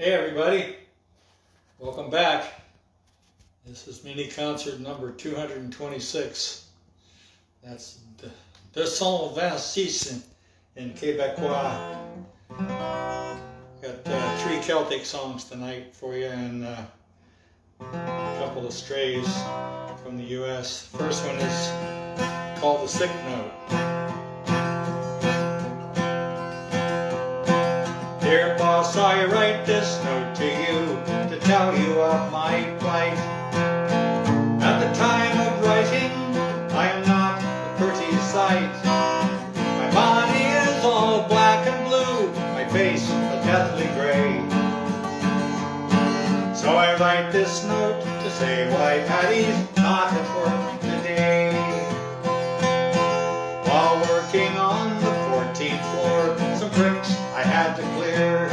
Hey everybody, welcome back. This is mini concert number 226. That's De Son 26 in Québécois. Got 3 Celtic songs tonight for you and a couple of strays from the US. First one is called The Sick Note. Dear boss, I write this note to you to tell you of my plight. At the time of writing, I am not a pretty sight. My body is all black and blue, my face a deathly gray. So I write this note to say why Patty's not at work today. While working on the 14th floor, some bricks I had to clear.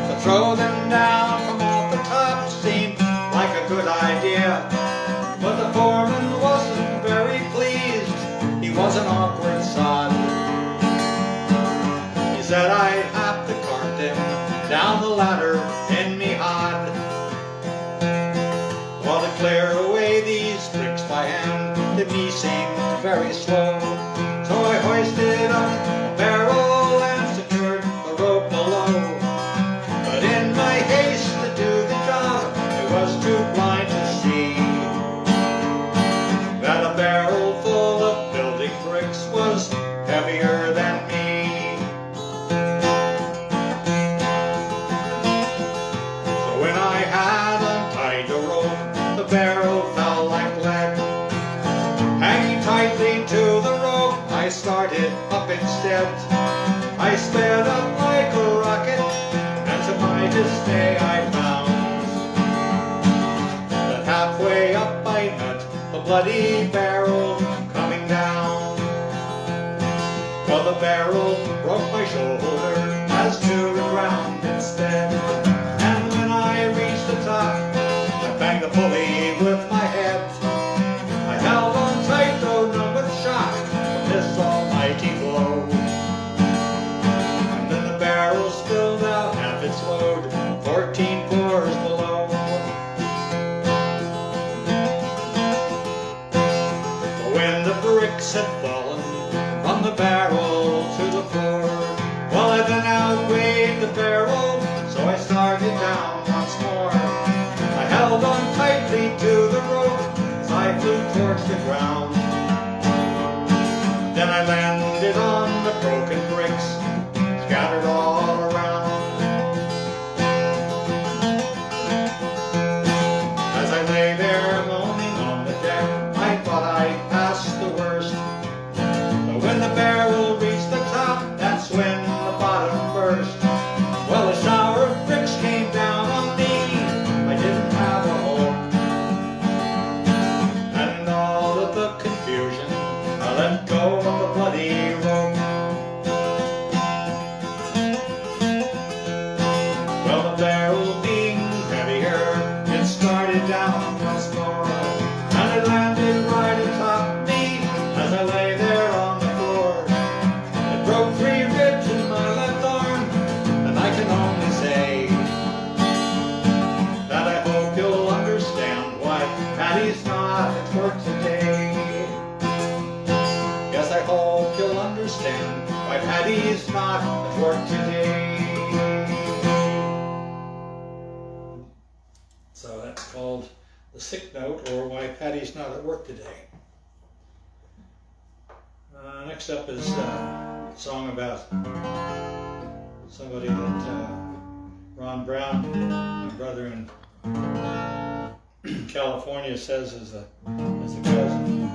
To throw them down from off the top seemed like a good idea, but the foreman wasn't very pleased. He was an awkward sod. He said I'd have to cart them down the ladder in me hod. Well, to clear away these bricks by hand to me seemed very slow, so I hoisted up a barrel and secured the rope below. But in my haste to do the job, I was too blind to see that a barrel full of building bricks was heavier than me. So when I had untied the rope, the barrel fell like lead. Hanging tightly to the rope, I started up instead. I sped up like a rocket, and to my dismay I found that halfway up I met the bloody barrel coming down. Well, the barrel broke my shoulder as to the ground instead, and when I reached the top, I banged the pulley with my head. I held on tight though numb with shock from this almighty blow, and then the barrel spilled out half its load 14 floors below. But when the bricks had fallen from the barrel to the floor, well, I then outweighed the barrel, so I started down once more. I held on tightly to the rope as I flew towards the ground. Then I landed on the broken bricks scattered all around. As I lay there moaning on the deck, I thought I'd passed the worst. But when the barrel reached the top, that's when the bottom burst. Well, a shower of bricks came down on me. I didn't have a home, and in all of the confusion, I let go of the bloody rope. Well, the barrel being heavier, it started down once more, and it landed right atop me as I lay there on the floor. It broke 3 ribs in my left arm, and I can only say that I hope you'll understand why Patty's not at work today. Yes, I hope you'll understand why Patty's not at work today. So that's called The Sick Note, or Why Patty's Not at Work Today. Next up is a song about somebody that Ron Brown, my brother in California, says is a cousin.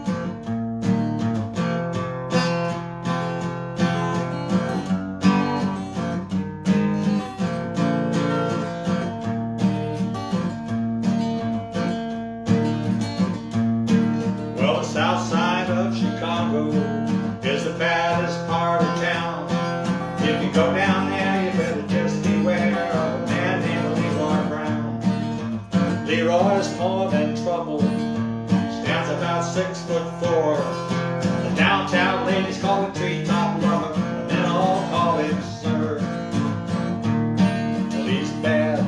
Well, the south side of Chicago is the baddest part of town. If you go down there, you better just beware of a man named Leroy Brown. Leroy's more than trouble, stands about 6'4". The downtown ladies call him treetop lover, and then all call him sir. Well, he's bad,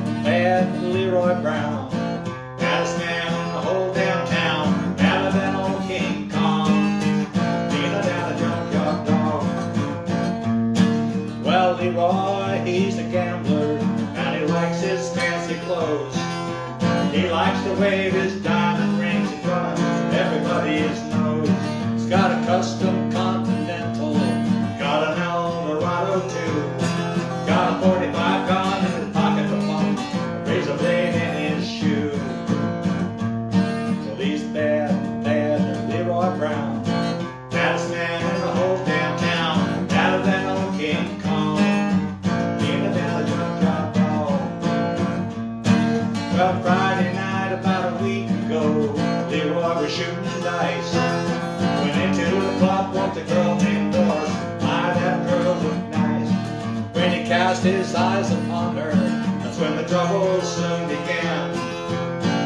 Leroy Brown. Baddest man in the whole damn town, badder than old King Kong, leaner than a junkyard dog. Well, Leroy, he's a gambler, and he likes his fancy clothes. He likes to wave his diamond rings in front of everybody's nose. He's got a custom Continental, got an Eldorado too, got a 45 gun in his pocket for fun, a razor blade in his shoe. Well, he's bad, bad Leroy Brown, baddest man in the whole damn town, badder than old King Kong, leaner than a junkyard dog. Well, Friday night about a week ago, Leroy was shooting dice. Went into the club, walked a girl named Doris. My, that girl looked nice. When he cast his eyes upon her, that's when the trouble soon began.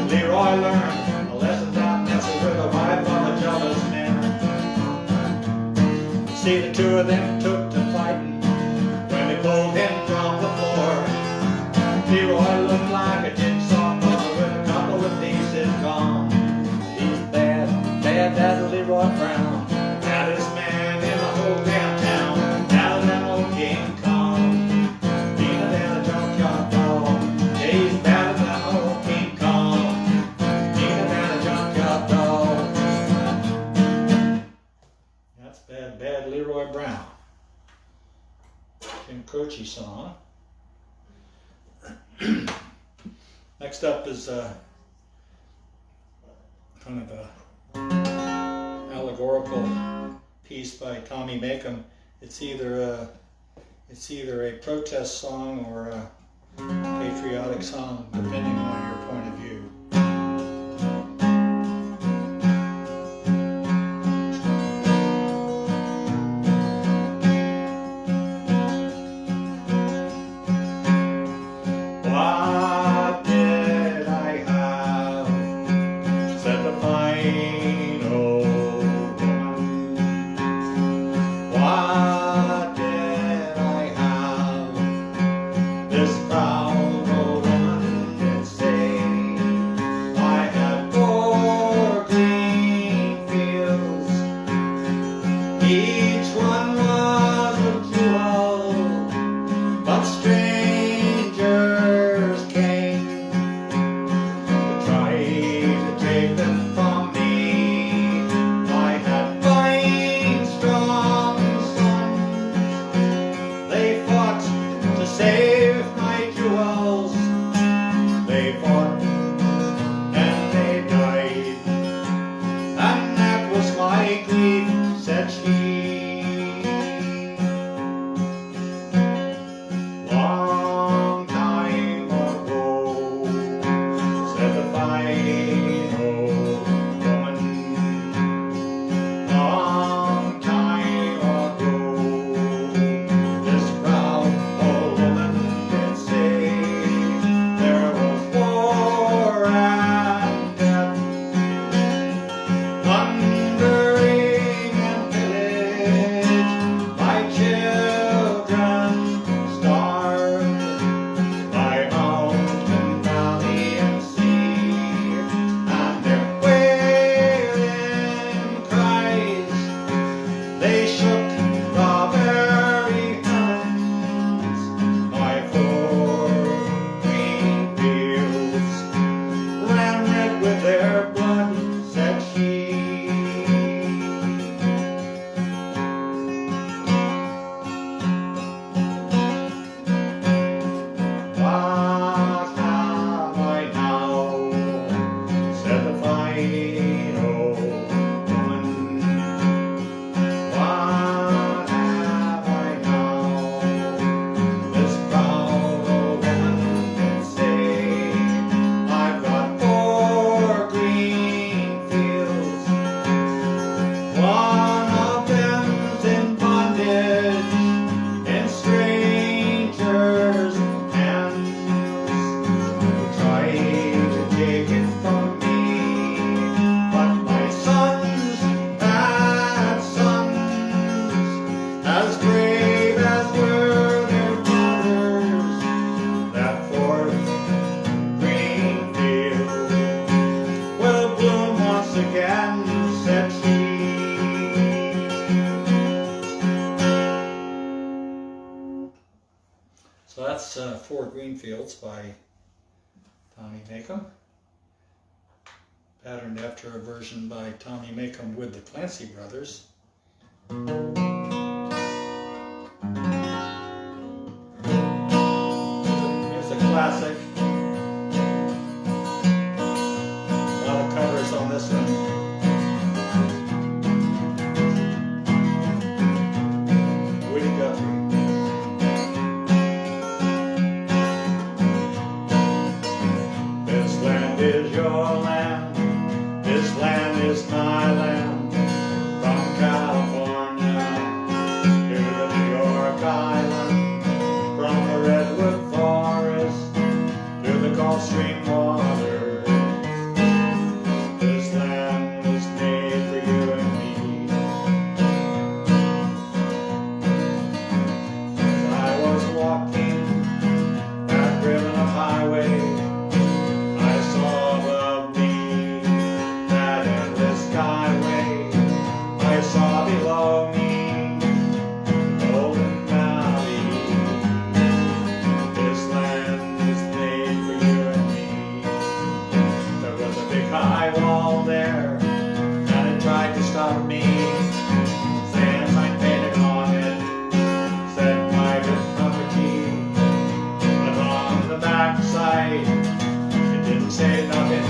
Leroy learned a lesson not messing with the wife of a jealous man. See, the two of them took to fighting when they pulled him from the floor. Leroy looked like a jigsaw puzzle with a couple of pieces gone. He's bad, bad, that Leroy Brown, baddest man in the whole damn town, badder than old King Kong, leaner than a junkyard dog. Yeah, he's badder than old King Kong, leaner than a junkyard dog. That's bad, bad Leroy Brown. Tim Croce song. Next up is kind of a allegorical piece by Tommy Makem. It's either a protest song or a patriotic song, depending on your point of view. What did I have? Said the fine old woman. What did I have? This proud old woman did say. I had 4 green fields, each one was a jewel, but strangers came to try to take them from me. I had 5 strong sons, they fought to save my jewel. So that's Four Green Fields by Tommy Makem, patterned after a version by Tommy Makem with the Clancy Brothers. Here's a classic. A lot of covers on this one. This land is your land, this land is my land, from California to the New York Island, from the redwood forest to the Gulf Stream water. This land was made for you and me. As I was walking that ribbon of highway, below me, the Golden Valley. This land is made for you and me. There was a big high wall there, and it tried to stop me, saying a sign painted on it said private property, but on the back side it didn't say nothing.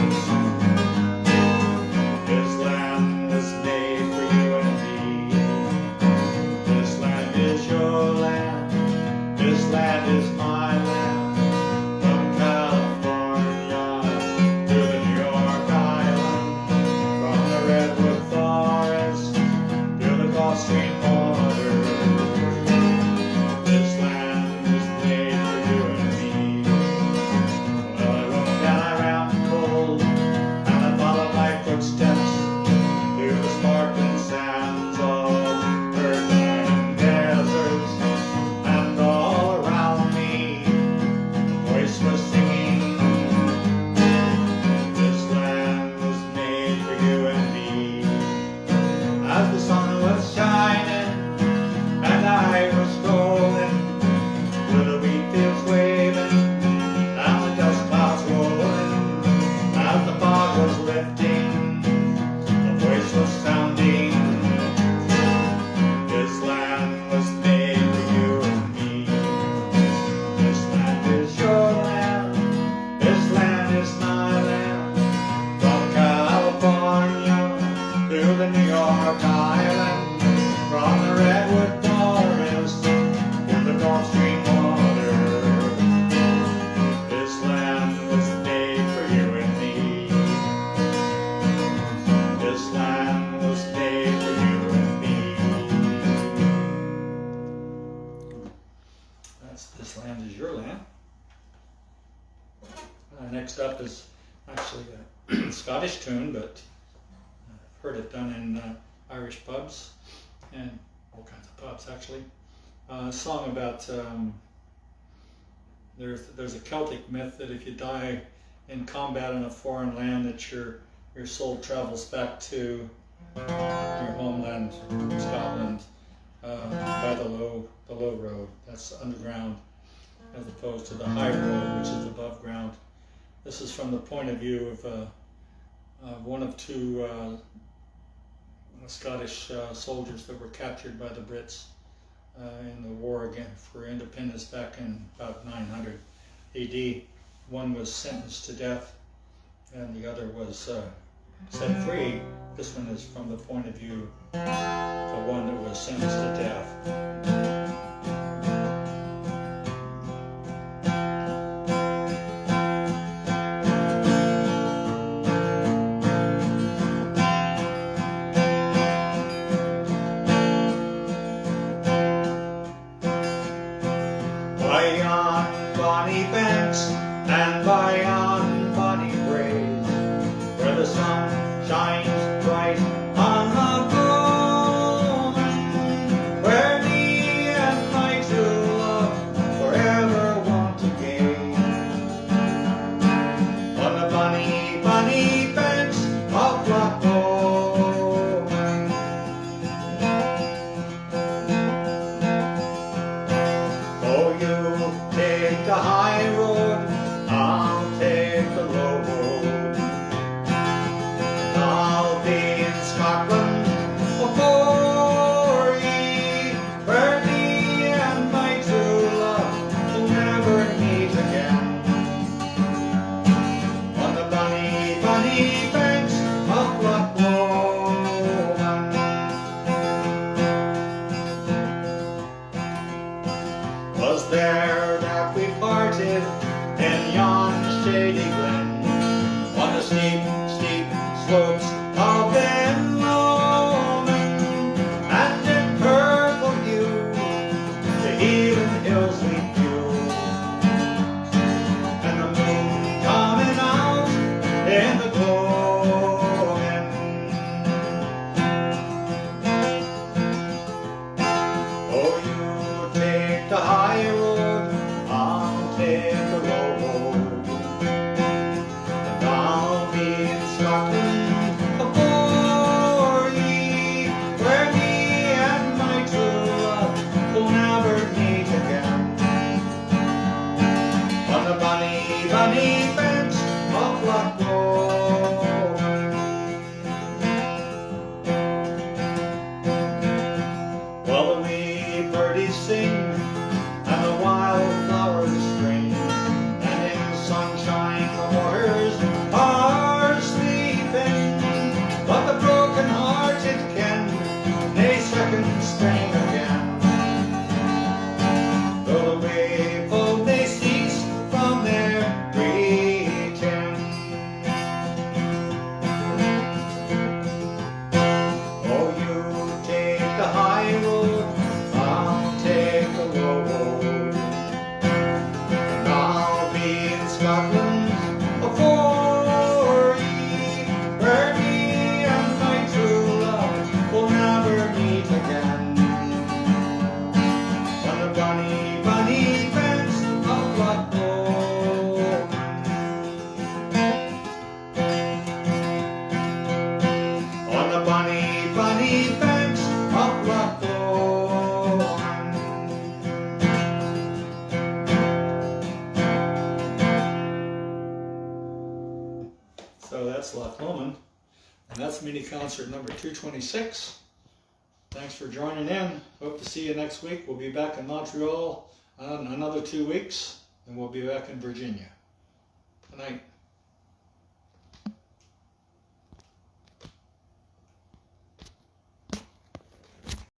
This land was made for you and me. This land is your land, this land is my land, from California to the New York Island, from the redwood forest to the Gulf Stream water. This land is made for you and me. Well, I rode down, I ran cold, and I followed my footsteps through the sparkling sands of was singing. This land was made for you and me. As the sun was shining and I was strolling through the wheat fields waving and the dust clouds rolling, as the fog was lifting, a voice was sounding. This land was made for you and me. This land is your land, this land is my land, from California to the New York Island, from the redwood forest to the Gulf Stream water. This land was made for you and me. This land was made for you and me. That's This Land Is Your Land. Next up is actually a Scottish tune, but I've heard it done in Irish pubs and all kinds of pubs actually. A song about there's a Celtic myth that if you die in combat in a foreign land, that your soul travels back to your homeland, Scotland, by the low road. That's underground, as opposed to the high road, which is above ground. This is from the point of view of one of two Scottish soldiers that were captured by the Brits in the war again for independence back in about 900 AD. One was sentenced to death and the other was set free. This one is from the point of view of the one that was sentenced to death. By yon bonny banks and by yon bonny braes, where the sun shines bright on the golden, where me and my true love forever want to gaze, on the bonny, bonny banks of Loch Lomond. Oh, you take parted in yon shady glen, on the steep, steep slopes of Ben Lomond, and in purple hue the heathen hills we view, and the moon coming out in the gloaming. Oh, you take the high road, I'll take the low road, and I'll be in Scotland afore ye, where me and my true love will never meet again, on the bonny, bonny fence of Lochloe. Well, the wee birdies sing, and the wildflowers spring, and in sunshine the waters are sleeping, but the broken-hearted ken nae second spring again, though the wavefold may cease from their greeting. Oh, you take the high road, I'll take the low road, and I'll be in Scotland afore ye, where me and my true love will never meet again, on the bonny, bonny fence of Lochloe. On the bonny, bonny fence of Lochloe. So that's Loch Lomond, and that's mini concert number 226. Thanks for joining in. Hope to see you next week. We'll be back in Montreal in another 2 weeks, and we'll be back in Virginia. Good night.